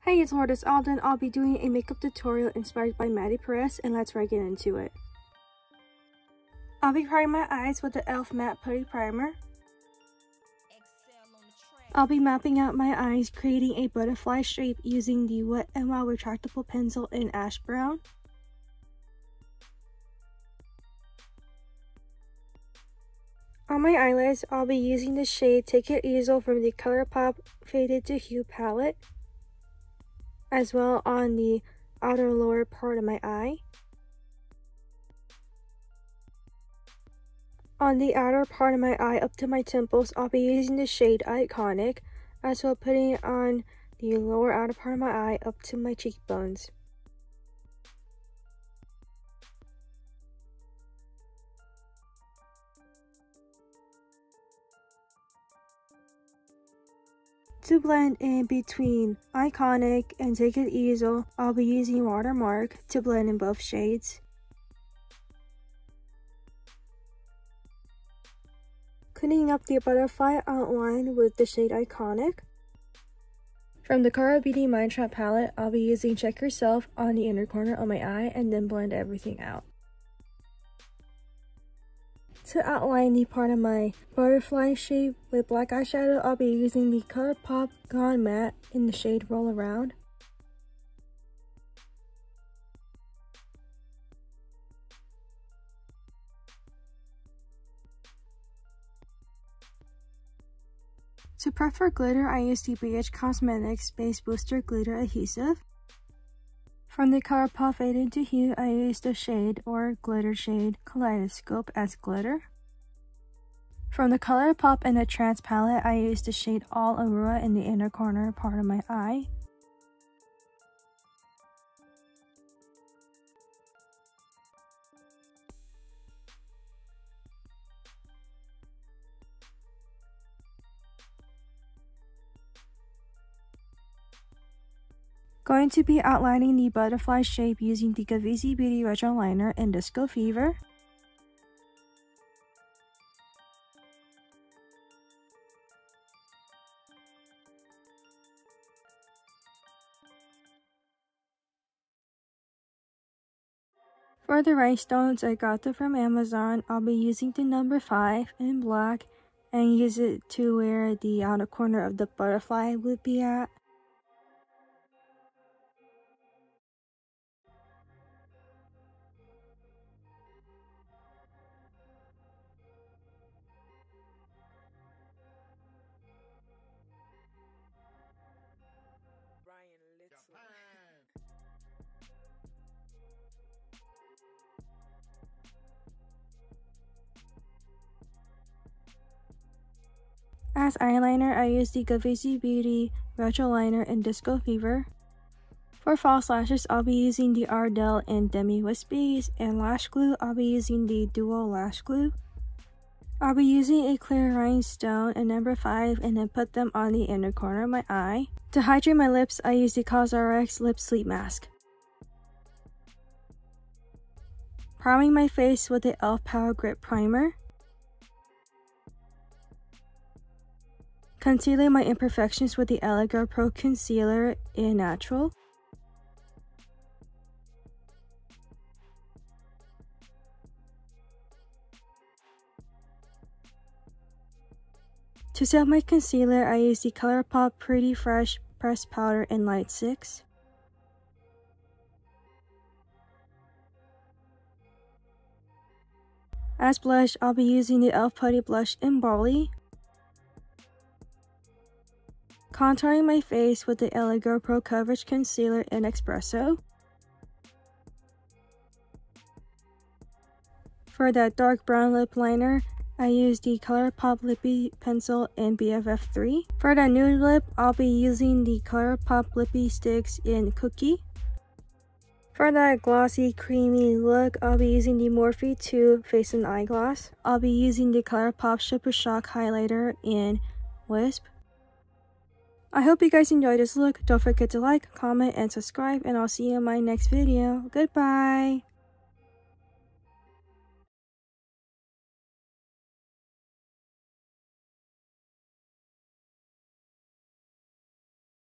Hey, it's Lourdes Alden. I'll be doing a makeup tutorial inspired by Maddy Perez, and let's right get into it. I'll be priming my eyes with the e.l.f. Matte Putty Primer. I'll be mapping out my eyes, creating a butterfly shape using the Wet n Wild retractable pencil in ash brown. On my eyelids, I'll be using the shade Take It Easy from the ColourPop Faded to Hue palette, as well on the outer lower part of my eye. On the outer part of my eye up to my temples, I'll be using the shade Iconic, as well putting it on the lower outer part of my eye up to my cheekbones. To blend in between Iconic and Take It Easy, I'll be using Watermark to blend in both shades. Cleaning up the butterfly outline with the shade Iconic. From the Cara Beauty Mind Trap palette, I'll be using Check Yourself on the inner corner of my eye and then blend everything out. To outline the part of my butterfly shape with black eyeshadow, I'll be using the ColourPop Gone Matte in the shade Roll Around. To prep for glitter, I use the BH Cosmetics Base Booster Glitter Adhesive. From the ColourPop Faded to Hue, I used the shade or glitter shade Kaleidoscope as glitter. From the ColourPop and the Trance palette, I used the shade All Aurora in the inner corner part of my eye. Going to be outlining the butterfly shape using the Gavisi Beauty Retro Liner in Disco Fever. For the rhinestones, I got them from Amazon. I'll be using the number 5 in black and use it to where the outer corner of the butterfly would be at. As eyeliner, I use the Gavisi Beauty Retro Liner in Disco Fever. For false lashes, I'll be using the Ardell in Demi Wispies, and lash glue, I'll be using the Duo Lash Glue. I'll be using a clear rhinestone and number 5 and then put them on the inner corner of my eye. To hydrate my lips, I use the CosRX Lip Sleep Mask. Priming my face with the e.l.f. Power Grip Primer. Concealing my imperfections with the Elegant Pro Concealer in Natural. To set my concealer, I use the ColourPop Pretty Fresh Pressed Powder in Light 6. As blush, I'll be using the e.l.f. Putty Blush in Barley. Contouring my face with the Elegant Pro Coverage Concealer in Espresso. For that dark brown lip liner, I used the ColourPop Lippy Pencil in BFF3. For that nude lip, I'll be using the ColourPop Lippy Sticks in Cookie. For that glossy, creamy look, I'll be using the Morphe 2 Face and Eyeglass. I'll be using the ColourPop Super Shock Highlighter in Wisp. I hope you guys enjoyed this look. Don't forget to like, comment, and subscribe, and I'll see you in my next video. Goodbye!